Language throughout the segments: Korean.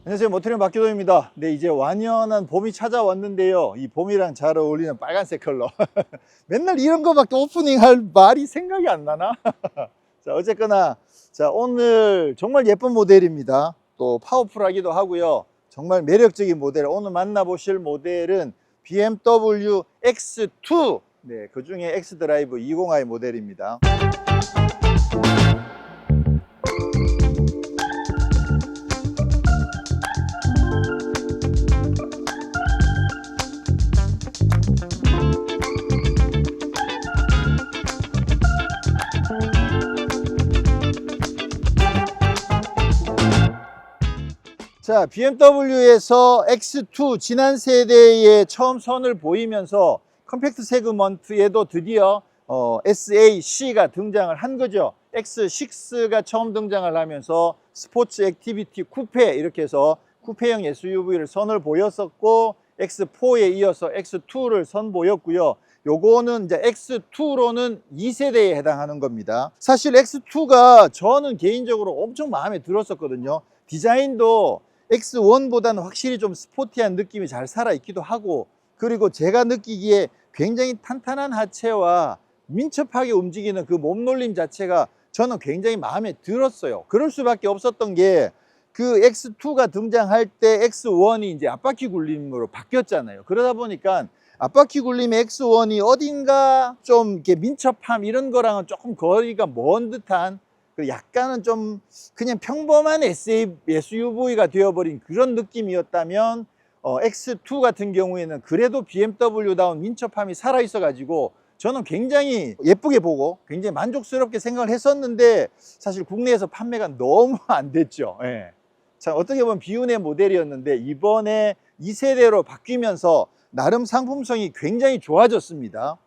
안녕하세요, 모터링 박기동입니다. 네, 이제 완연한 봄이 찾아왔는데요. 이 봄이랑 잘 어울리는 빨간색 컬러. 맨날 이런 거밖에 오프닝 할 말이 생각이 안 나나? 자, 어쨌거나 자, 오늘 정말 예쁜 모델입니다. 또 파워풀하기도 하고요. 정말 매력적인 모델. 오늘 만나보실 모델은 BMW X2. 네, 그 중에 X드라이브 20i 모델입니다. 자, BMW에서 X2 지난 세대의 처음 선을 보이면서 컴팩트 세그먼트에도 드디어 SAC가 등장을 한 거죠. X6가 처음 등장을 하면서 스포츠 액티비티 쿠페 이렇게 해서 쿠페형 SUV를 선을 보였었고, X4에 이어서 X2를 선보였고요. 요거는 이제 X2로는 2세대에 해당하는 겁니다. 사실 X2가 저는 개인적으로 엄청 마음에 들었었거든요. 디자인도 X1보다는 확실히 좀 스포티한 느낌이 잘 살아있기도 하고, 그리고 제가 느끼기에 굉장히 탄탄한 하체와 민첩하게 움직이는 그 몸놀림 자체가 저는 굉장히 마음에 들었어요. 그럴 수밖에 없었던 게 그 X2가 등장할 때 X1이 이제 앞바퀴 굴림으로 바뀌었잖아요. 그러다 보니까 앞바퀴 굴림의 X1이 어딘가 좀 이렇게 민첩함 이런 거랑은 조금 거리가 먼 듯한, 약간은 좀 그냥 평범한 SUV가 되어버린 그런 느낌이었다면, X2 같은 경우에는 그래도 BMW다운 민첩함이 살아있어 가지고 저는 굉장히 예쁘게 보고 굉장히 만족스럽게 생각을 했었는데, 사실 국내에서 판매가 너무 안 됐죠. 예. 자, 어떻게 보면 비운의 모델이었는데 이번에 2세대로 바뀌면서 나름 상품성이 굉장히 좋아졌습니다.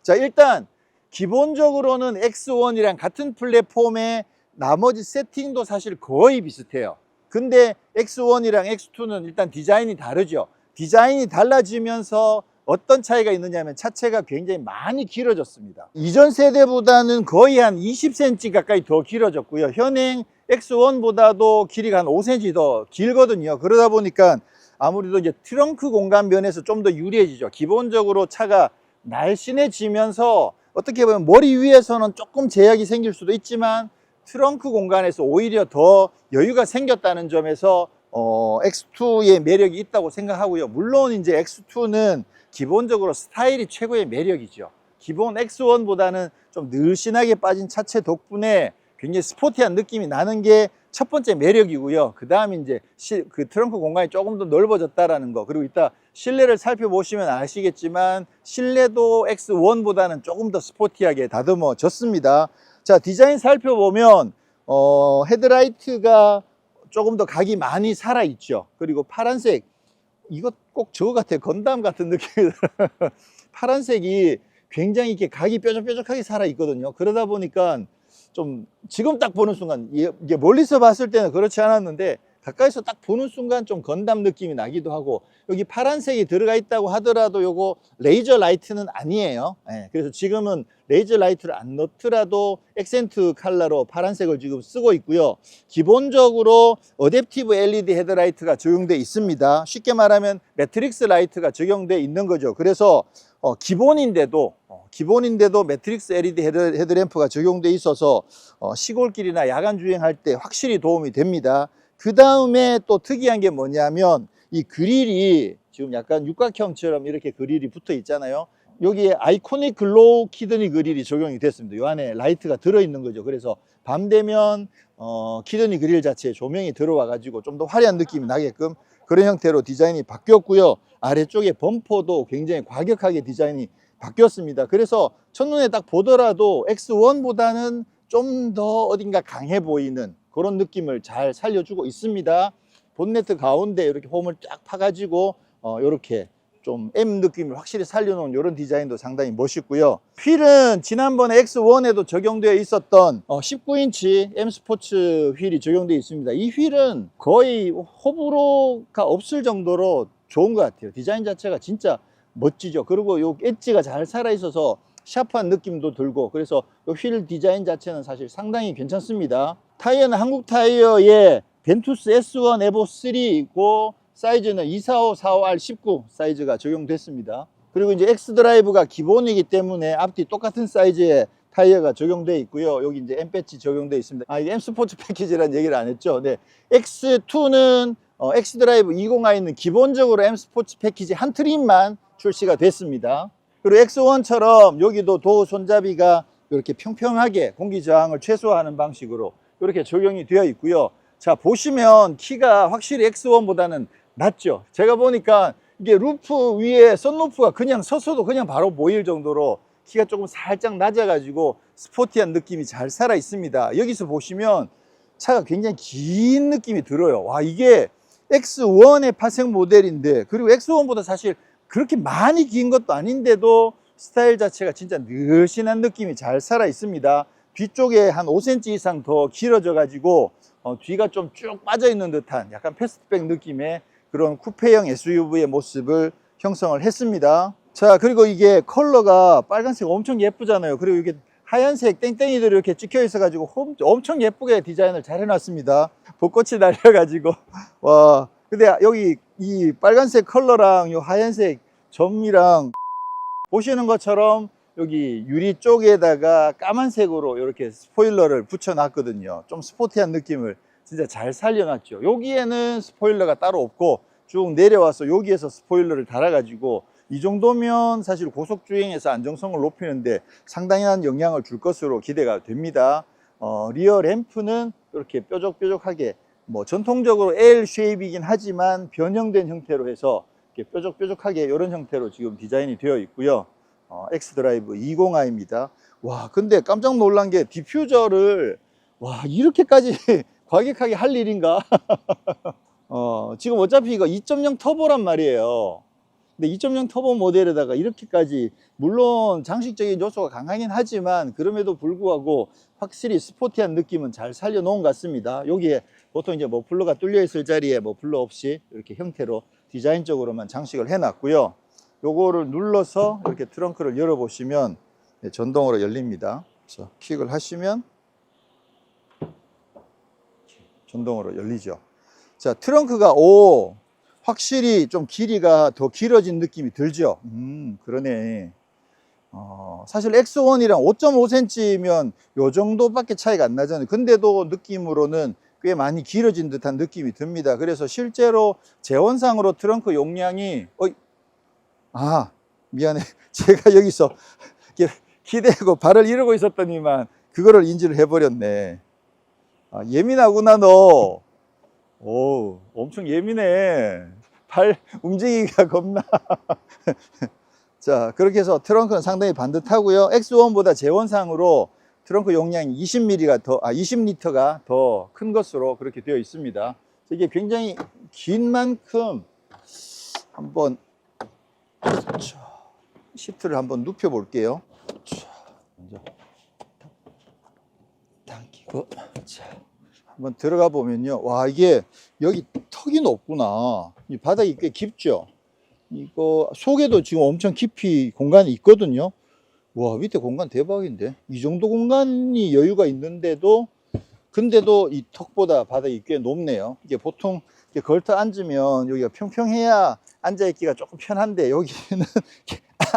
자, 일단 기본적으로는 X1이랑 같은 플랫폼의 나머지 세팅도 사실 거의 비슷해요. 근데 X1이랑 X2는 일단 디자인이 다르죠. 디자인이 달라지면서 어떤 차이가 있느냐면 차체가 굉장히 많이 길어졌습니다. 이전 세대보다는 거의 한 20cm 가까이 더 길어졌고요. 현행 X1보다도 길이가 한 5cm 더 길거든요. 그러다 보니까 아무래도 이제 트렁크 공간 면에서 좀 더 유리해지죠. 기본적으로 차가 날씬해지면서 어떻게 보면 머리 위에서는 조금 제약이 생길 수도 있지만 트렁크 공간에서 오히려 더 여유가 생겼다는 점에서 X2의 매력이 있다고 생각하고요. 물론 이제 X2는 기본적으로 스타일이 최고의 매력이죠. 기본 X1보다는 좀 늘씬하게 빠진 차체 덕분에 굉장히 스포티한 느낌이 나는 게 첫 번째 매력이고요. 그 다음에 이제 그 트렁크 공간이 조금 더 넓어졌다라는 거, 그리고 이따 실내를 살펴보시면 아시겠지만 실내도 X1보다는 조금 더 스포티하게 다듬어졌습니다. 자, 디자인 살펴보면 헤드라이트가 조금 더 각이 많이 살아있죠. 그리고 파란색, 이거 꼭 저거 같아요. 건담 같은 느낌이 들어요. 파란색이 굉장히 이렇게 각이 뾰족뾰족하게 살아있거든요. 그러다 보니까 좀 지금 딱 보는 순간, 이게 멀리서 봤을 때는 그렇지 않았는데 가까이서 딱 보는 순간 좀 건담 느낌이 나기도 하고, 여기 파란색이 들어가 있다고 하더라도 요거 레이저 라이트는 아니에요. 네, 그래서 지금은 레이저 라이트를 안 넣더라도 액센트 컬러로 파란색을 지금 쓰고 있고요. 기본적으로 어댑티브 LED 헤드라이트가 적용되어 있습니다. 쉽게 말하면 매트릭스 라이트가 적용되어 있는 거죠. 그래서 기본인데도 매트릭스 LED 헤드램프가 적용되어 있어서 시골길이나 야간 주행할 때 확실히 도움이 됩니다. 그 다음에 또 특이한 게 뭐냐면 이 그릴이 지금 약간 육각형처럼 이렇게 그릴이 붙어 있잖아요. 여기에 아이코닉 글로우 키드니 그릴이 적용이 됐습니다. 이 안에 라이트가 들어있는 거죠. 그래서 밤 되면 키드니 그릴 자체에 조명이 들어와 가지고 좀 더 화려한 느낌이 나게끔 그런 형태로 디자인이 바뀌었고요. 아래쪽에 범퍼도 굉장히 과격하게 디자인이 바뀌었습니다. 그래서 첫눈에 딱 보더라도 X1보다는 좀 더 어딘가 강해 보이는 그런 느낌을 잘 살려주고 있습니다. 본네트 가운데 이렇게 홈을 쫙 파가지고 이렇게 좀 M 느낌을 확실히 살려놓은 이런 디자인도 상당히 멋있고요. 휠은 지난번에 X1에도 적용되어 있었던 19인치 M 스포츠 휠이 적용되어 있습니다. 이 휠은 거의 호불호가 없을 정도로 좋은 것 같아요. 디자인 자체가 진짜 멋지죠. 그리고 요 엣지가 잘 살아 있어서 샤프한 느낌도 들고, 그래서 휠 디자인 자체는 사실 상당히 괜찮습니다. 타이어는 한국 타이어의 벤투스 S1 에보 3고 사이즈는 245, 45R 19 사이즈가 적용됐습니다. 그리고 이제 X드라이브가 기본이기 때문에 앞뒤 똑같은 사이즈의 타이어가 적용되어 있고요. 여기 이제 M 배지 적용되어 있습니다. 이게 M 스포츠 패키지라는 얘기를 안 했죠. 네. X2는 X드라이브 20i는 기본적으로 M 스포츠 패키지 한 트림만 출시가 됐습니다. 그리고 X1처럼 여기도 도어 손잡이가 이렇게 평평하게 공기 저항을 최소화하는 방식으로 이렇게 적용이 되어 있고요. 자, 보시면 키가 확실히 X1보다는 낮죠. 제가 보니까 이게 루프 위에 선루프가 그냥 섰어도 그냥 바로 보일 정도로 키가 조금 살짝 낮아가지고 스포티한 느낌이 잘 살아 있습니다. 여기서 보시면 차가 굉장히 긴 느낌이 들어요. 와, 이게 X1의 파생 모델인데, 그리고 X1보다 사실 그렇게 많이 긴 것도 아닌데도 스타일 자체가 진짜 늘씬한 느낌이 잘 살아 있습니다. 뒤쪽에 한 5cm 이상 더 길어져 가지고 뒤가 좀 쭉 빠져 있는 듯한 약간 패스트백 느낌의 그런 쿠페형 SUV의 모습을 형성을 했습니다. 자, 그리고 이게 컬러가 빨간색 엄청 예쁘잖아요. 그리고 이게 하얀색 땡땡이들이 이렇게 찍혀 있어 가지고 엄청 예쁘게 디자인을 잘 해놨습니다. 벚꽃이 날려 가지고 와, 근데 여기 이 빨간색 컬러랑 이 하얀색 점이랑 보시는 것처럼 여기 유리 쪽에다가 까만색으로 이렇게 스포일러를 붙여 놨거든요. 좀 스포티한 느낌을 진짜 잘 살려놨죠. 여기에는 스포일러가 따로 없고 쭉 내려와서 여기에서 스포일러를 달아가지고 이 정도면 사실 고속주행에서 안정성을 높이는데 상당한 영향을 줄 것으로 기대가 됩니다. 리어 램프는 이렇게 뾰족뾰족하게 뭐 전통적으로 L 쉐입이긴 하지만 변형된 형태로 해서 이렇게 뾰족뾰족하게 이런 형태로 지금 디자인이 되어 있고요. X드라이브 20i입니다. 와, 근데 깜짝 놀란 게 디퓨저를 와, 이렇게까지 과격하게 할 일인가? 지금 어차피 이거 2.0 터보란 말이에요. 근데 2.0 터보 모델에다가 이렇게까지, 물론 장식적인 요소가 강하긴 하지만 그럼에도 불구하고 확실히 스포티한 느낌은 잘 살려 놓은 것 같습니다. 여기에 보통 이제 머플러가 뚫려 있을 자리에 머플러 없이 이렇게 형태로 디자인적으로만 장식을 해 놨고요. 요거를 눌러서 이렇게 트렁크를 열어 보시면 전동으로 열립니다. 그래서 킥을 하시면 전동으로 열리죠. 자, 트렁크가 확실히 좀 길이가 더 길어진 느낌이 들죠. 그러네. 사실 X1이랑 5.5cm면 요 정도밖에 차이가 안 나잖아요. 근데도 느낌으로는 꽤 많이 길어진 듯한 느낌이 듭니다. 그래서 실제로 재원상으로 트렁크 용량이 미안해. 제가 여기서 기대고 발을 이러고 있었더니만 그거를 인지를 해버렸네. 예민하구나 너. 오, 엄청 예민해. 발 움직이기가 겁나. 자, 그렇게 해서 트렁크는 상당히 반듯하고요. X1보다 재원상으로 트렁크 용량이 20리터가 더 큰 것으로 그렇게 되어 있습니다. 이게 굉장히 긴 만큼 한번 시트를 한번 눕혀 볼게요. 먼저 당기고, 자, 한번 들어가 보면요. 와, 이게 여기 턱이 높구나. 이 바닥이 꽤 깊죠. 이거 속에도 지금 엄청 깊이 공간이 있거든요. 와, 밑에 공간 대박인데. 이 정도 공간이 여유가 있는데도, 근데도 이 턱보다 바닥이 꽤 높네요. 이게 보통 이렇게 걸터 앉으면 여기가 평평해야 앉아있기가 조금 편한데 여기는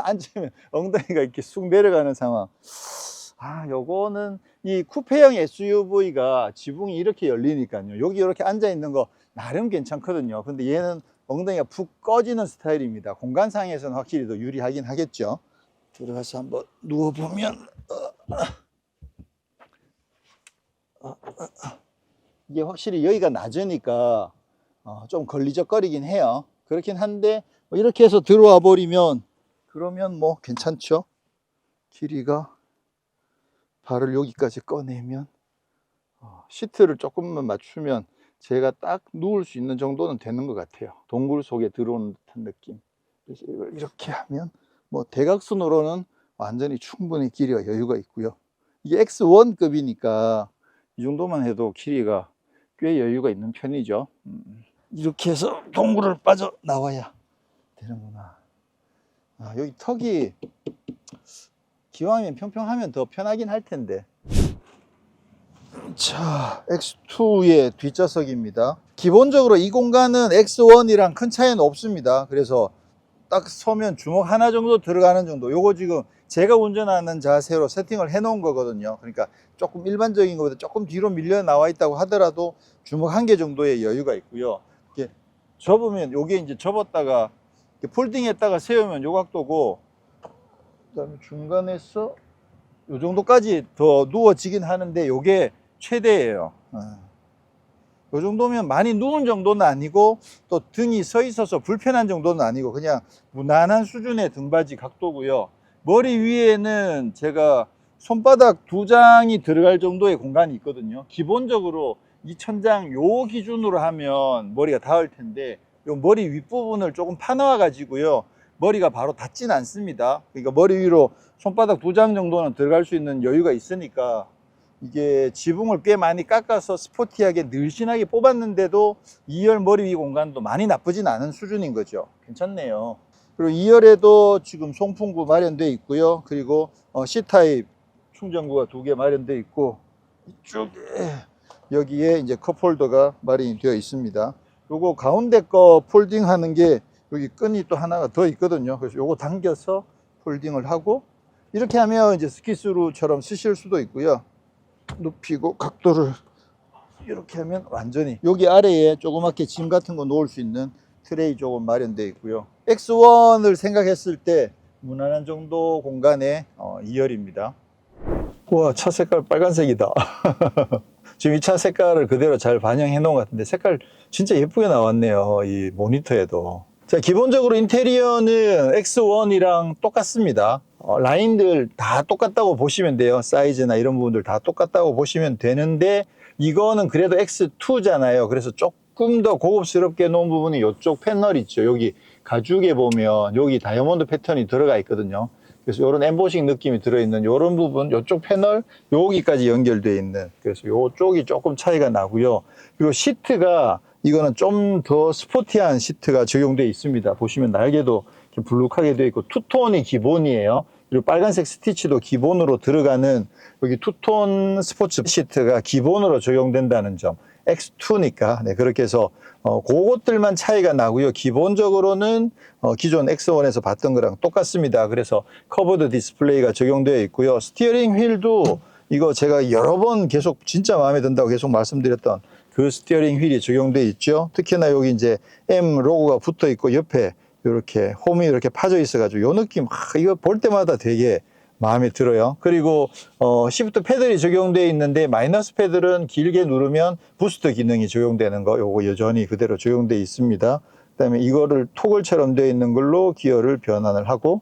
앉으면 엉덩이가 이렇게 쑥 내려가는 상황. 요거는 이 쿠페형 SUV가 지붕이 이렇게 열리니까요. 여기 이렇게 앉아 있는 거 나름 괜찮거든요. 근데 얘는 엉덩이가 푹 꺼지는 스타일입니다. 공간상에서는 확실히 더 유리하긴 하겠죠. 들어가서 한번 누워보면 이게 확실히 여기가 낮으니까 좀 걸리적거리긴 해요. 그렇긴 한데 이렇게 해서 들어와 버리면 그러면 뭐 괜찮죠. 길이가 발을 여기까지 꺼내면 시트를 조금만 맞추면 제가 딱 누울 수 있는 정도는 되는 것 같아요. 동굴 속에 들어오는 듯한 느낌. 그래서 이걸 이렇게 하면 뭐 대각선으로는 완전히 충분히 길이가 여유가 있고요. 이게 X1급이니까 이 정도만 해도 길이가 꽤 여유가 있는 편이죠. 이렇게 해서 동굴을 빠져나와야 되는구나. 여기 턱이 기왕이면 평평하면 더 편하긴 할 텐데. 자, X2의 뒷좌석입니다. 기본적으로 이 공간은 X1이랑 큰 차이는 없습니다. 그래서 딱 서면 주먹 하나 정도 들어가는 정도. 요거 지금 제가 운전하는 자세로 세팅을 해 놓은 거거든요. 그러니까 조금 일반적인 것보다 조금 뒤로 밀려 나와 있다고 하더라도 주먹 한 개 정도의 여유가 있고요. 이렇게 접으면 요게 이제 접었다가 폴딩 했다가 세우면 요 각도고, 그다음에 중간에서 요 정도까지 더 누워지긴 하는데 요게 최대예요. 요 정도면 많이 누운 정도는 아니고 또 등이 서 있어서 불편한 정도는 아니고 그냥 무난한 수준의 등받이 각도고요. 머리 위에는 제가 손바닥 2장이 들어갈 정도의 공간이 있거든요. 기본적으로 이 천장 요 기준으로 하면 머리가 닿을 텐데 요 머리 윗부분을 조금 파놔 가지고요. 머리가 바로 닿진 않습니다. 그러니까 머리 위로 손바닥 2장 정도는 들어갈 수 있는 여유가 있으니까 이게 지붕을 꽤 많이 깎아서 스포티하게 늘씬하게 뽑았는데도 2열 머리 위 공간도 많이 나쁘진 않은 수준인 거죠. 괜찮네요. 그리고 2열에도 지금 송풍구 마련되어 있고요. 그리고 C타입 충전구가 2개 마련되어 있고, 이쪽에 여기에 이제 컵홀더가 마련이 되어 있습니다. 요거 가운데 거 폴딩 하는 게 여기 끈이 또 하나가 더 있거든요. 그래서 요거 당겨서 폴딩을 하고, 이렇게 하면 이제 스키스루처럼 쓰실 수도 있고요. 눕히고 각도를 이렇게 하면 완전히 여기 아래에 조그맣게 짐 같은 거 놓을 수 있는 트레이 조금 마련되어 있고요. X1을 생각했을 때 무난한 정도 공간의 2열입니다. 와, 차 색깔 빨간색이다. 지금 이 차 색깔을 그대로 잘 반영해 놓은 것 같은데 색깔 진짜 예쁘게 나왔네요. 이 모니터에도. 자, 기본적으로 인테리어는 X1이랑 똑같습니다. 라인들 다 똑같다고 보시면 돼요. 사이즈나 이런 부분들 다 똑같다고 보시면 되는데, 이거는 그래도 X2잖아요. 그래서 조금 더 고급스럽게 놓은 부분이 이쪽 패널 있죠. 여기 가죽에 보면 여기 다이아몬드 패턴이 들어가 있거든요. 그래서 이런 엠보싱 느낌이 들어있는 이런 부분, 이쪽 패널 여기까지 연결되어 있는, 그래서 이쪽이 조금 차이가 나고요. 그리고 시트가 이거는 좀 더 스포티한 시트가 적용되어 있습니다. 보시면 날개도 이렇게 불룩하게 되어 있고 투톤이 기본이에요. 그리고 빨간색 스티치도 기본으로 들어가는 여기 투톤 스포츠 시트가 기본으로 적용된다는 점. X2니까 네, 그렇게 해서 그것들만 차이가 나고요. 기본적으로는 기존 X1에서 봤던 거랑 똑같습니다. 그래서 커버드 디스플레이가 적용되어 있고요. 스티어링 휠도 이거 제가 여러 번 계속 진짜 마음에 든다고 계속 말씀드렸던 그 스티어링 휠이 적용되어 있죠. 특히나 여기 이제 M 로고가 붙어 있고 옆에 이렇게 홈이 이렇게 파져 있어 가지고 이 느낌, 이거 볼 때마다 되게 마음에 들어요. 그리고 시프트 패들이 적용되어 있는데 마이너스 패들은 길게 누르면 부스트 기능이 적용되는 거, 요거 여전히 그대로 적용되어 있습니다. 그다음에 이거를 토글처럼 되어 있는 걸로 기어를 변환을 하고,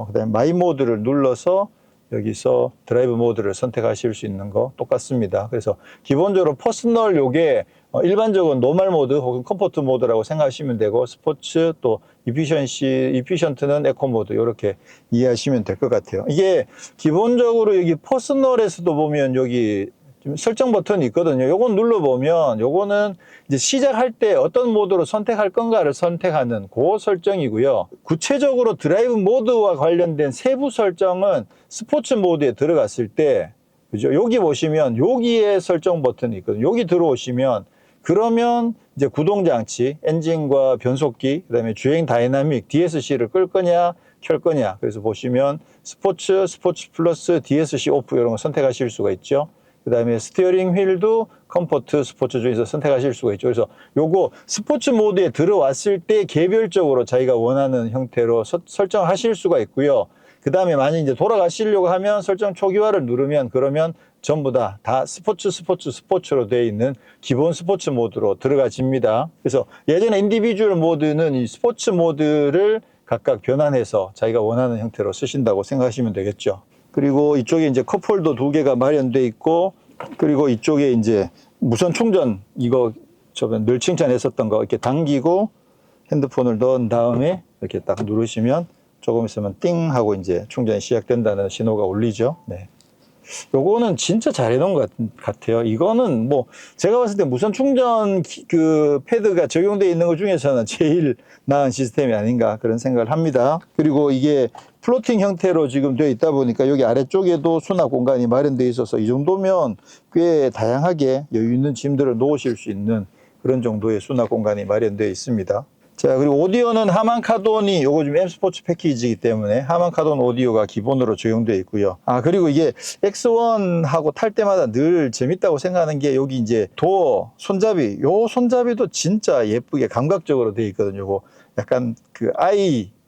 그다음에 마이 모드를 눌러서 여기서 드라이브 모드를 선택하실 수 있는 거 똑같습니다. 그래서 기본적으로 퍼스널 요게 일반적으로 노멀 모드 혹은 컴포트 모드라고 생각하시면 되고, 스포츠 또 이피션트는 에코 모드, 이렇게 이해하시면 될 것 같아요. 이게 기본적으로 여기 퍼스널에서도 보면 여기 설정 버튼이 있거든요. 요건 눌러보면 요거는 이제 시작할 때 어떤 모드로 선택할 건가를 선택하는 그 설정이고요. 구체적으로 드라이브 모드와 관련된 세부 설정은 스포츠 모드에 들어갔을 때, 그죠? 여기 보시면 여기에 설정 버튼이 있거든요. 여기 들어오시면 그러면 이제 구동장치, 엔진과 변속기, 그다음에 주행 다이나믹, DSC를 끌 거냐, 켤 거냐. 그래서 보시면 스포츠, 스포츠 플러스, DSC 오프 이런 거 선택하실 수가 있죠. 그 다음에 스티어링 휠도 컴포트, 스포츠 중에서 선택하실 수가 있죠. 그래서 요거 스포츠 모드에 들어왔을 때 개별적으로 자기가 원하는 형태로 설정을 하실 수가 있고요. 그 다음에 만약 이제 돌아가시려고 하면 설정 초기화를 누르면 그러면 전부 다 스포츠로 되어 있는 기본 스포츠 모드로 들어가집니다. 그래서 예전에 인디비주얼 모드는 이 스포츠 모드를 각각 변환해서 자기가 원하는 형태로 쓰신다고 생각하시면 되겠죠. 그리고 이쪽에 이제 컵홀더 2개가 마련되어 있고, 그리고 이쪽에 이제 무선 충전, 이거 저번 늘 칭찬했었던 거 이렇게 당기고 핸드폰을 넣은 다음에 이렇게 딱 누르시면 조금 있으면 띵 하고 이제 충전이 시작된다는 신호가 울리죠. 네. 요거는 진짜 잘 해놓은 것 같아요. 이거는 뭐 제가 봤을 때 무선 충전 그 패드가 적용되어 있는 것 중에서는 제일 나은 시스템이 아닌가 그런 생각을 합니다. 그리고 이게 플로팅 형태로 지금 되어 있다 보니까 여기 아래쪽에도 수납 공간이 마련되어 있어서 이 정도면 꽤 다양하게 여유 있는 짐들을 놓으실 수 있는 그런 정도의 수납 공간이 마련되어 있습니다. 자, 그리고 오디오는 하만 카돈이 요거 좀 M 스포츠 패키지이기 때문에 하만 카돈 오디오가 기본으로 적용되어 있고요. 아, 그리고 이게 X1하고 탈 때마다 늘 재밌다고 생각하는 게 여기 이제 도어 손잡이, 요 손잡이도 진짜 예쁘게 감각적으로 되어 있거든요. 요거 약간 그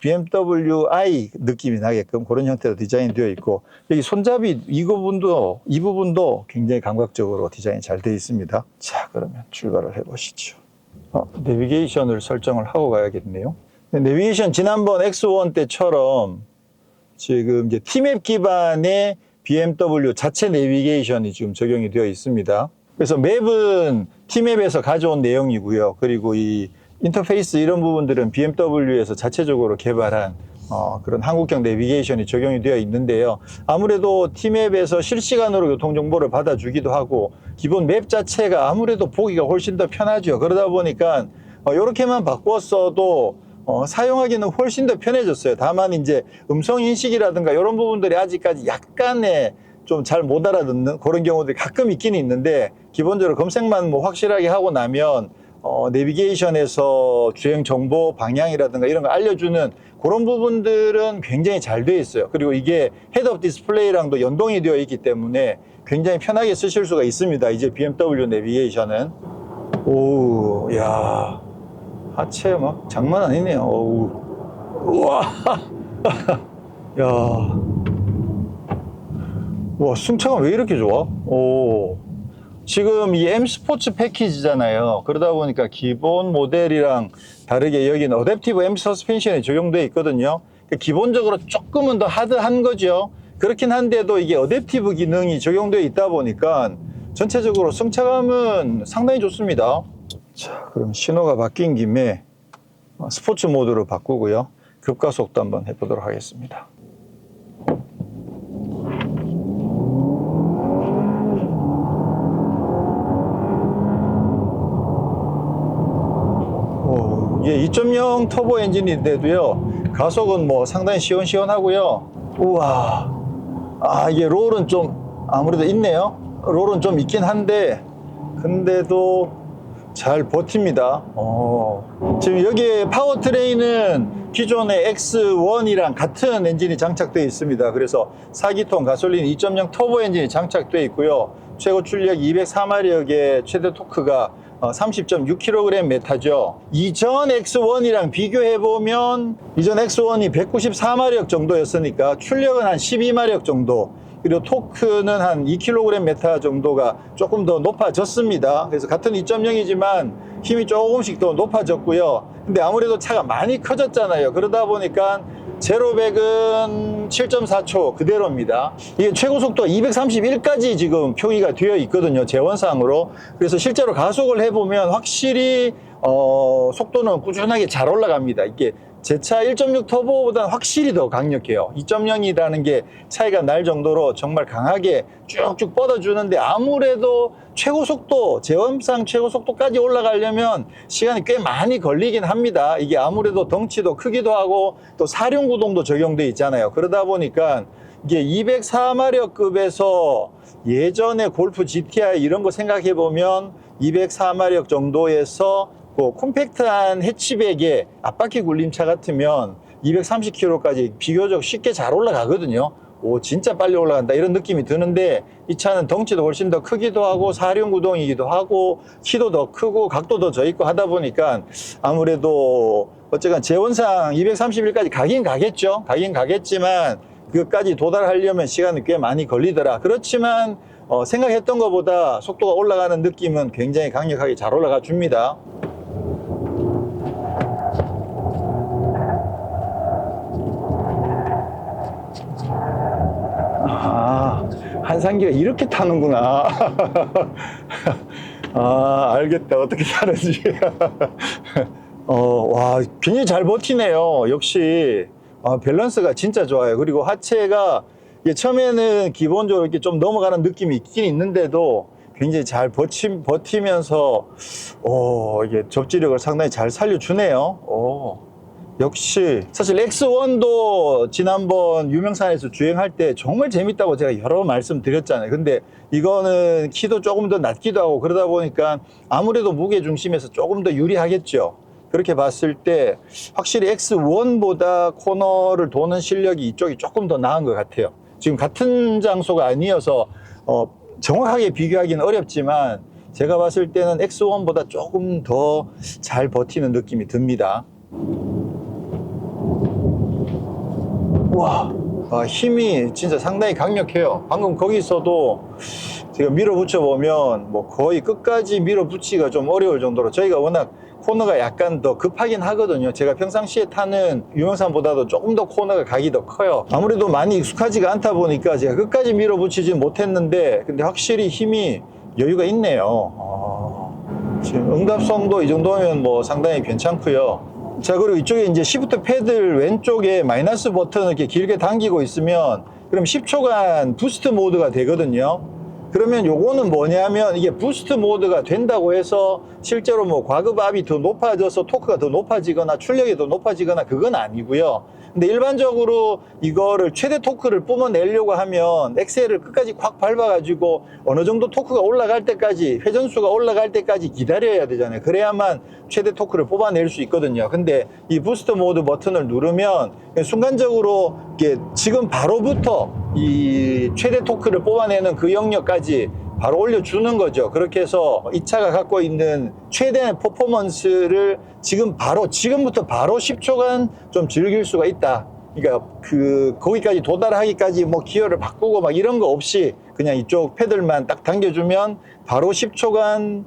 BMW i 느낌이 나게끔 그런 형태로 디자인되어 있고, 여기 손잡이 이 부분도 굉장히 감각적으로 디자인이 잘 되어 있습니다. 자, 그러면 출발을 해 보시죠. 내비게이션을 설정을 하고 가야겠네요. 내비게이션 지난번 X1 때처럼 지금 이제 T맵 기반의 BMW 자체 내비게이션이 지금 적용이 되어 있습니다. 그래서 맵은 T맵에서 가져온 내용이고요. 그리고 이 인터페이스 이런 부분들은 BMW에서 자체적으로 개발한 그런 한국형 내비게이션이 적용이 되어 있는데요. 아무래도 T맵에서 실시간으로 교통정보를 받아주기도 하고 기본 맵 자체가 아무래도 보기가 훨씬 더 편하죠. 그러다 보니까 이렇게만 바꿨어도 사용하기는 훨씬 더 편해졌어요. 다만 이제 음성 인식이라든가 이런 부분들이 아직까지 약간의 좀 잘 못 알아듣는 그런 경우들이 가끔 있긴 있는데, 기본적으로 검색만 뭐 확실하게 하고 나면 내비게이션에서 주행 정보 방향이라든가 이런 거 알려주는 그런 부분들은 굉장히 잘 되어 있어요. 그리고 이게 헤드업 디스플레이랑도 연동이 되어 있기 때문에 굉장히 편하게 쓰실 수가 있습니다. 이제 BMW 내비게이션은. 오, 야, 하체 막 장난 아니네요. 오우. 우와. 야. 와, 승차감 왜 이렇게 좋아? 오. 지금 이 M 스포츠 패키지잖아요. 그러다 보니까 기본 모델이랑 다르게 여기는 어댑티브 M 서스펜션이 적용되어 있거든요. 기본적으로 조금은 더 하드한 거죠. 그렇긴 한데도 이게 어댑티브 기능이 적용되어 있다 보니까 전체적으로 승차감은 상당히 좋습니다. 자, 그럼 신호가 바뀐 김에 스포츠 모드로 바꾸고요. 급가속도 한번 해보도록 하겠습니다. 이게 2.0 터보 엔진인데도요, 가속은 뭐 상당히 시원시원하고요. 우와, 이게 롤은 좀 아무래도 있네요. 롤은 좀 있긴 한데 근데도 잘 버팁니다. 지금 여기에 파워트레인은 기존의 X1이랑 같은 엔진이 장착되어 있습니다. 그래서 4기통 가솔린 2.0 터보 엔진이 장착되어 있고요. 최고 출력 204마력의 최대 토크가 30.6kgm죠. 이전 X1이랑 비교해보면 이전 X1이 194마력 정도였으니까 출력은 한 12마력 정도, 그리고 토크는 한 2kgm 정도가 조금 더 높아졌습니다. 그래서 같은 2.0이지만 힘이 조금씩 더 높아졌고요. 근데 아무래도 차가 많이 커졌잖아요. 그러다 보니까 제로 100은 7.4초 그대로입니다. 이게 최고 속도가 231까지 지금 표기가 되어 있거든요, 재원상으로. 그래서 실제로 가속을 해보면 확실히 속도는 꾸준하게 잘 올라갑니다. 이게 제 차 1.6 터보보다는 확실히 더 강력해요. 2.0이라는 게 차이가 날 정도로 정말 강하게 쭉쭉 뻗어주는데, 아무래도 최고 속도, 제원상 최고 속도까지 올라가려면 시간이 꽤 많이 걸리긴 합니다. 이게 아무래도 덩치도 크기도 하고 또 사륜구동도 적용돼 있잖아요. 그러다 보니까 이게 204마력급에서 예전에 골프 GTI 이런 거 생각해 보면 204마력 정도에서 콤팩트한 해치백의 앞바퀴 굴림차 같으면 230km까지 비교적 쉽게 잘 올라가거든요. 오, 진짜 빨리 올라간다 이런 느낌이 드는데, 이 차는 덩치도 훨씬 더 크기도 하고 사륜구동이기도 하고 키도 더 크고 각도도 져 있고 하다 보니까 아무래도 어쨌건 재원상 231까지 가긴 가겠죠. 가긴 가겠지만 그것까지 도달하려면 시간이 꽤 많이 걸리더라. 그렇지만 생각했던 것보다 속도가 올라가는 느낌은 굉장히 강력하게 잘 올라가 줍니다. 한산기가 이렇게 타는구나. 알겠다. 어떻게 타는지. 와, 굉장히 잘 버티네요. 역시 밸런스가 진짜 좋아요. 그리고 하체가 이게 처음에는 기본적으로 이렇게 좀 넘어가는 느낌이 있긴 있는데도 굉장히 잘 버티면서, 이게 접지력을 상당히 잘 살려주네요. 역시 사실 X1도 지난번 유명산에서 주행할 때 정말 재밌다고 제가 여러 번 말씀드렸잖아요. 근데 이거는 키도 조금 더 낮기도 하고 그러다 보니까 아무래도 무게 중심에서 조금 더 유리하겠죠. 그렇게 봤을 때 확실히 X1보다 코너를 도는 실력이 이쪽이 조금 더 나은 것 같아요. 지금 같은 장소가 아니어서 정확하게 비교하기는 어렵지만 제가 봤을 때는 X1보다 조금 더 잘 버티는 느낌이 듭니다. 와, 힘이 진짜 상당히 강력해요. 방금 거기서도 제가 밀어붙여 보면 뭐 거의 끝까지 밀어붙이기가 좀 어려울 정도로, 저희가 워낙 코너가 약간 더 급하긴 하거든요. 제가 평상시에 타는 유명산보다도 조금 더 코너가 각이 더 커요. 아무래도 많이 익숙하지가 않다 보니까 제가 끝까지 밀어붙이진 못했는데, 근데 확실히 힘이 여유가 있네요. 지금 응답성도 이 정도면 뭐 상당히 괜찮고요. 자, 그리고 이쪽에 이제 시프트 패들 왼쪽에 마이너스 버튼을 이렇게 길게 당기고 있으면 그럼 10초간 부스트 모드가 되거든요. 그러면 요거는 뭐냐면, 이게 부스트 모드가 된다고 해서 실제로 뭐 과급압이 더 높아져서 토크가 더 높아지거나 출력이 더 높아지거나 그건 아니고요. 근데 일반적으로 이거를 최대 토크를 뿜어내려고 하면 엑셀을 끝까지 콱 밟아가지고 어느 정도 토크가 올라갈 때까지, 회전수가 올라갈 때까지 기다려야 되잖아요. 그래야만 최대 토크를 뽑아낼 수 있거든요. 근데 이 부스트 모드 버튼을 누르면 순간적으로 이게 지금 바로부터 이 최대 토크를 뽑아내는 그 영역까지 바로 올려주는 거죠. 그렇게 해서 이 차가 갖고 있는 최대 퍼포먼스를 지금부터 바로 10초간 좀 즐길 수가 있다. 그러니까 거기까지 도달하기까지 뭐 기어를 바꾸고 막 이런 거 없이 그냥 이쪽 패들만 딱 당겨주면 바로 10초간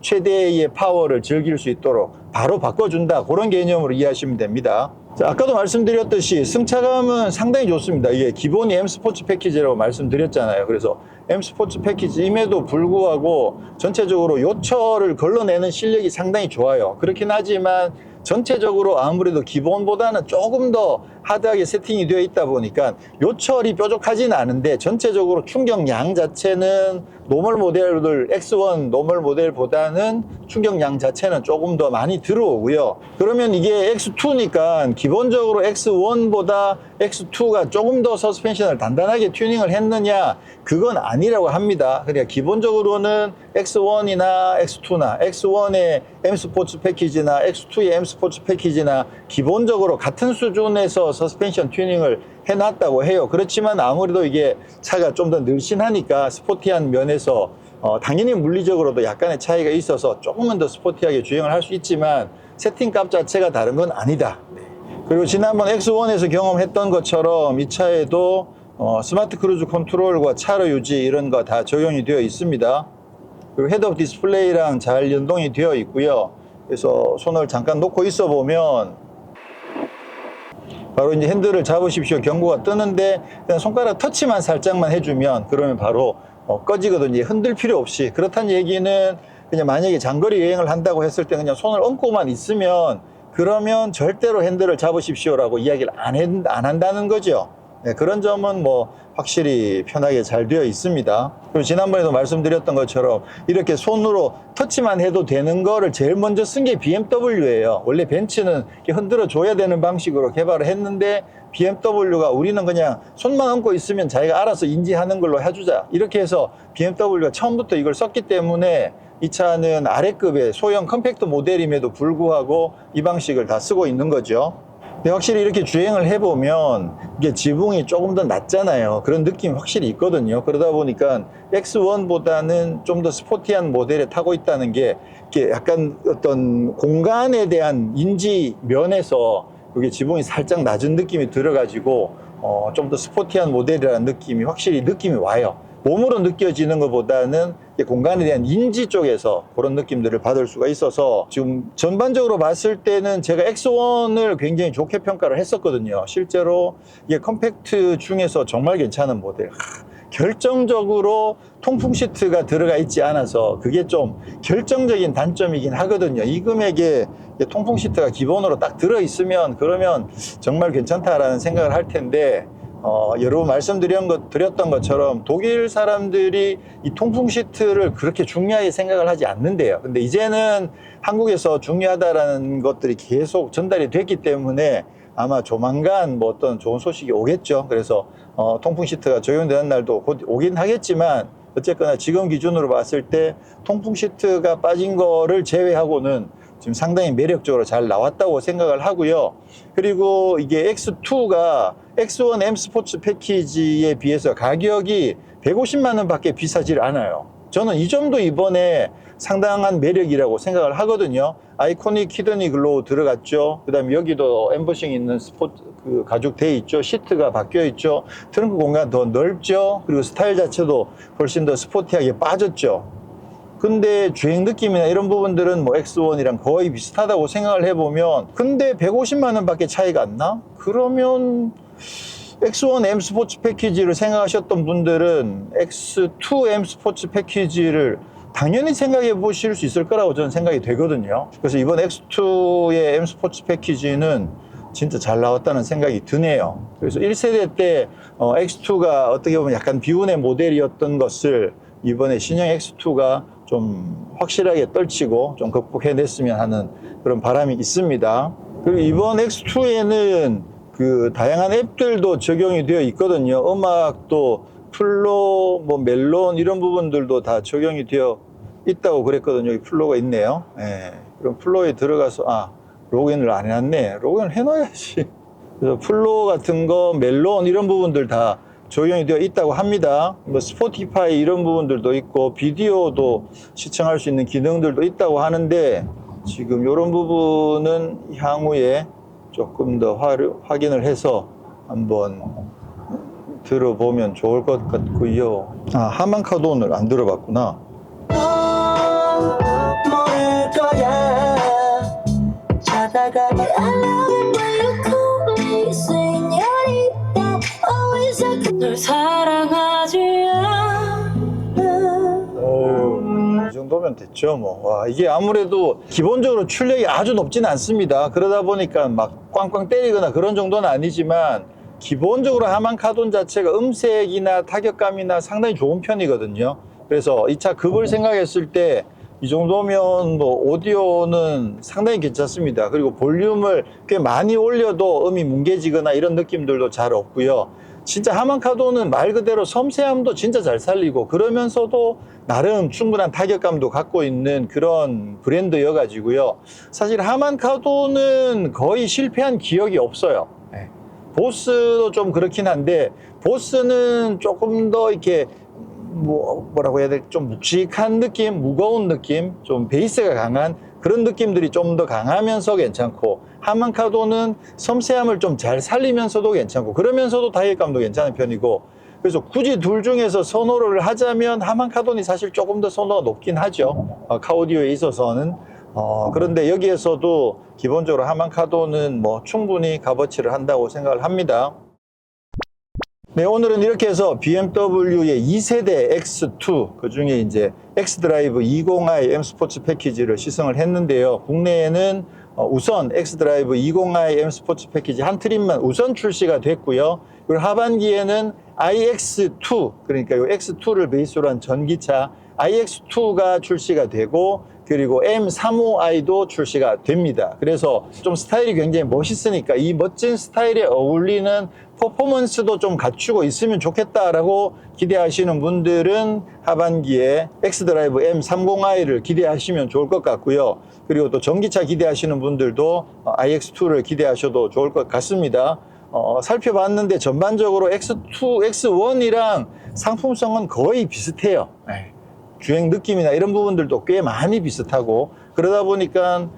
최대의 파워를 즐길 수 있도록 바로 바꿔준다. 그런 개념으로 이해하시면 됩니다. 자, 아까도 말씀드렸듯이 승차감은 상당히 좋습니다. 이게 기본이 M 스포츠 패키지라고 말씀드렸잖아요. 그래서 M 스포츠 패키지임에도 불구하고 전체적으로 요철을 걸러내는 실력이 상당히 좋아요. 그렇긴 하지만 전체적으로 아무래도 기본보다는 조금 더 하드하게 세팅이 되어 있다 보니까 요철이 뾰족하진 않은데 전체적으로 충격량 자체는 노멀 모델들, X1 노멀 모델보다는 충격량 자체는 조금 더 많이 들어오고요. 그러면 이게 X2니까 기본적으로 X1보다 X2가 조금 더 서스펜션을 단단하게 튜닝을 했느냐, 그건 아니라고 합니다. 그러니까 기본적으로는 X1이나 X2나 X1의 M 스포츠 패키지나 X2의 M 스포츠 패키지나 기본적으로 같은 수준에서 서스펜션 튜닝을 해놨다고 해요. 그렇지만 아무래도 이게 차가 좀 더 늘씬하니까 스포티한 면에서 당연히 물리적으로도 약간의 차이가 있어서 조금은 더 스포티하게 주행을 할 수 있지만 세팅값 자체가 다른 건 아니다. 그리고 지난번 X1에서 경험했던 것처럼 이 차에도 스마트 크루즈 컨트롤과 차로 유지 이런 거 다 적용이 되어 있습니다. 그리고 헤드업 디스플레이랑 잘 연동이 되어 있고요. 그래서 손을 잠깐 놓고 있어 보면 바로 이제 핸들을 잡으십시오 경고가 뜨는데, 그냥 손가락 터치만 살짝만 해주면 그러면 바로 꺼지거든요. 흔들 필요 없이. 그렇다는 얘기는 그냥 만약에 장거리 여행을 한다고 했을 때 그냥 손을 얹고만 있으면 그러면 절대로 핸들을 잡으십시오라고 이야기를 안 한다는 거죠. 네, 그런 점은 뭐 확실히 편하게 잘 되어 있습니다. 그리고 지난번에도 말씀드렸던 것처럼 이렇게 손으로 터치만 해도 되는 거를 제일 먼저 쓴 게 BMW예요. 원래 벤츠는 이렇게 흔들어 줘야 되는 방식으로 개발을 했는데 BMW가 우리는 그냥 손만 얹고 있으면 자기가 알아서 인지하는 걸로 해주자, 이렇게 해서 BMW가 처음부터 이걸 썼기 때문에 이 차는 아래급의 소형 컴팩트 모델임에도 불구하고 이 방식을 다 쓰고 있는 거죠. 근데 확실히 이렇게 주행을 해보면 이게 지붕이 조금 더 낮잖아요. 그런 느낌이 확실히 있거든요. 그러다 보니까 X1보다는 좀 더 스포티한 모델에 타고 있다는 게 이게 약간 어떤 공간에 대한 인지 면에서 이게 지붕이 살짝 낮은 느낌이 들어가지고 좀 더 스포티한 모델이라는 느낌이 확실히 느낌이 와요. 몸으로 느껴지는 것보다는 공간에 대한 인지 쪽에서 그런 느낌들을 받을 수가 있어서 지금 전반적으로 봤을 때는 제가 X1을 굉장히 좋게 평가를 했었거든요. 실제로 이게 컴팩트 중에서 정말 괜찮은 모델. 결정적으로 통풍 시트가 들어가 있지 않아서 그게 좀 결정적인 단점이긴 하거든요. 이 금액에 통풍 시트가 기본으로 딱 들어있으면 그러면 정말 괜찮다라는 생각을 할 텐데 여러 번 드렸던 것처럼 독일 사람들이 이 통풍 시트를 그렇게 중요하게 생각을 하지 않는데요. 근데 이제는 한국에서 중요하다라는 것들이 계속 전달이 됐기 때문에 아마 조만간 뭐 어떤 좋은 소식이 오겠죠. 그래서 통풍 시트가 적용되는 날도 곧 오긴 하겠지만 어쨌거나 지금 기준으로 봤을 때 통풍 시트가 빠진 거를 제외하고는 지금 상당히 매력적으로 잘 나왔다고 생각을 하고요. 그리고 이게 X2가 X1 M 스포츠 패키지에 비해서 가격이 150만 원 밖에 비싸질 않아요. 저는 이 점도 이번에 상당한 매력이라고 생각을 하거든요. 아이코닉 키드니 글로우 들어갔죠. 그 다음에 여기도 엠버싱 있는 스포츠 가죽 돼 있죠. 시트가 바뀌어 있죠. 트렁크 공간 더 넓죠. 그리고 스타일 자체도 훨씬 더 스포티하게 빠졌죠. 근데 주행 느낌이나 이런 부분들은 뭐 X1이랑 거의 비슷하다고 생각을 해보면, 근데 150만 원 밖에 차이가 안 나? 그러면 X1 M 스포츠 패키지를 생각하셨던 분들은 X2 M 스포츠 패키지를 당연히 생각해 보실 수 있을 거라고 저는 생각이 되거든요. 그래서 이번 X2의 M 스포츠 패키지는 진짜 잘 나왔다는 생각이 드네요. 그래서 1세대 때 X2가 어떻게 보면 약간 비운의 모델이었던 것을 이번에 신형 X2가 좀 확실하게 떨치고 좀 극복해냈으면 하는 그런 바람이 있습니다. 그리고 이번 X2에는 그 다양한 앱들도 적용이 되어 있거든요. 음악도 플로, 뭐 멜론 이런 부분들도 다 적용이 되어 있다고 그랬거든요. 여기 플로가 있네요. 예. 그럼 플로에 들어가서 로그인을 안 해놨네. 로그인을 해놔야지. 그래서 플로 같은 거, 멜론 이런 부분들 다 적용이 되어 있다고 합니다. 뭐 스포티파이 이런 부분들도 있고 비디오도 시청할 수 있는 기능들도 있다고 하는데, 지금 이런 부분은 향후에 조금 더 확인을 해서 한번 들어보면 좋을 것 같고요. 하만카도 오늘 안 들어봤구나. 모를 거야. 자다가 널 사랑하지 않아. 이 정도면 됐죠 뭐. 와, 이게 아무래도 기본적으로 출력이 아주 높지는 않습니다. 그러다 보니까 막 꽝꽝 때리거나 그런 정도는 아니지만 기본적으로 하만카돈 자체가 음색이나 타격감이나 상당히 좋은 편이거든요. 그래서 이 차 급을 생각했을 때 이 정도면 뭐 오디오는 상당히 괜찮습니다. 그리고 볼륨을 꽤 많이 올려도 음이 뭉개지거나 이런 느낌들도 잘 없고요. 진짜 하만카도는 말 그대로 섬세함도 진짜 잘 살리고 그러면서도 나름 충분한 타격감도 갖고 있는 그런 브랜드여 가지고요. 사실 하만카도는 거의 실패한 기억이 없어요. 보스도 좀 그렇긴 한데, 보스는 조금 더 이렇게 뭐라고 해야 될, 좀 묵직한 느낌, 무거운 느낌, 좀 베이스가 강한 그런 느낌들이 좀 더 강하면서 괜찮고, 하만카도는 섬세함을 좀 잘 살리면서도 괜찮고 그러면서도 타격감도 괜찮은 편이고, 그래서 굳이 둘 중에서 선호를 하자면 하만카돈이 사실 조금 더 선호가 높긴 하죠. 카오디오에 있어서는. 그런데 여기에서도 기본적으로 하만카돈은 뭐 충분히 값어치를 한다고 생각을 합니다. 네, 오늘은 이렇게 해서 BMW의 2세대 X2, 그 중에 이제 X드라이브 20i M 스포츠 패키지를 시승을 했는데요. 국내에는 우선 X드라이브 20i M 스포츠 패키지 한 트림만 우선 출시가 됐고요. 그리고 하반기에는 iX2, 그러니까 이 X2를 베이스로 한 전기차 iX2가 출시가 되고, 그리고 M35i도 출시가 됩니다. 그래서 좀 스타일이 굉장히 멋있으니까 이 멋진 스타일에 어울리는 퍼포먼스도 좀 갖추고 있으면 좋겠다라고 기대하시는 분들은 하반기에 X드라이브 M30i를 기대하시면 좋을 것 같고요. 그리고 또 전기차 기대하시는 분들도 iX2를 기대하셔도 좋을 것 같습니다. 살펴봤는데 전반적으로 X2, X1이랑 상품성은 거의 비슷해요. 주행 느낌이나 이런 부분들도 꽤 많이 비슷하고, 그러다 보니까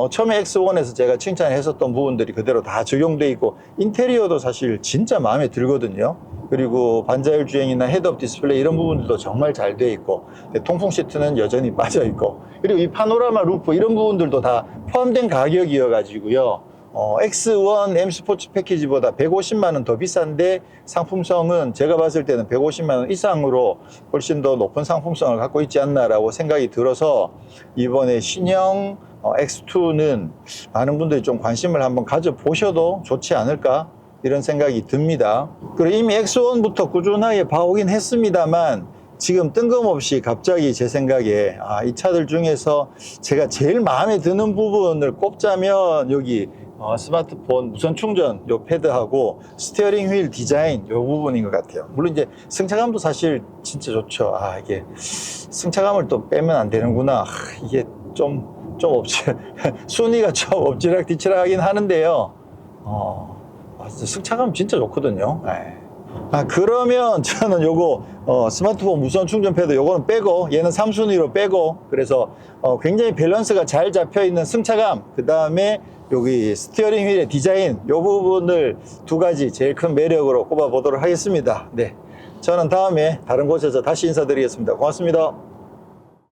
처음에 X1에서 제가 칭찬했었던 부분들이 그대로 다 적용돼 있고, 인테리어도 사실 진짜 마음에 들거든요. 그리고 반자율 주행이나 헤드업 디스플레이 이런 부분들도 정말 잘 돼 있고, 통풍 시트는 여전히 빠져 있고, 그리고 이 파노라마 루프 이런 부분들도 다 포함된 가격이어 가지고요. X1 M 스포츠 패키지보다 150만 원 더 비싼데 상품성은 제가 봤을 때는 150만 원 이상으로 훨씬 더 높은 상품성을 갖고 있지 않나라고 생각이 들어서, 이번에 신형 X2는 많은 분들이 좀 관심을 한번 가져보셔도 좋지 않을까 이런 생각이 듭니다. 그리고 이미 X1부터 꾸준하게 봐오긴 했습니다만 지금 뜬금없이 갑자기 제 생각에 이 차들 중에서 제가 제일 마음에 드는 부분을 꼽자면 여기 스마트폰 무선 충전 요 패드하고 스티어링 휠 디자인 요 부분인 것 같아요. 물론 이제 승차감도 사실 진짜 좋죠. 이게 승차감을 또 빼면 안 되는구나. 이게 좀 순위가 좀 엎치락뒤치락하긴 하는데요. 승차감 진짜 좋거든요. 그러면 저는 요거 스마트폰 무선 충전 패드 요거는 빼고 얘는 3순위로 빼고 그래서 굉장히 밸런스가 잘 잡혀 있는 승차감, 그 다음에 여기 스티어링 휠의 디자인 요 부분을 두 가지 제일 큰 매력으로 꼽아 보도록 하겠습니다. 네, 저는 다음에 다른 곳에서 다시 인사드리겠습니다. 고맙습니다.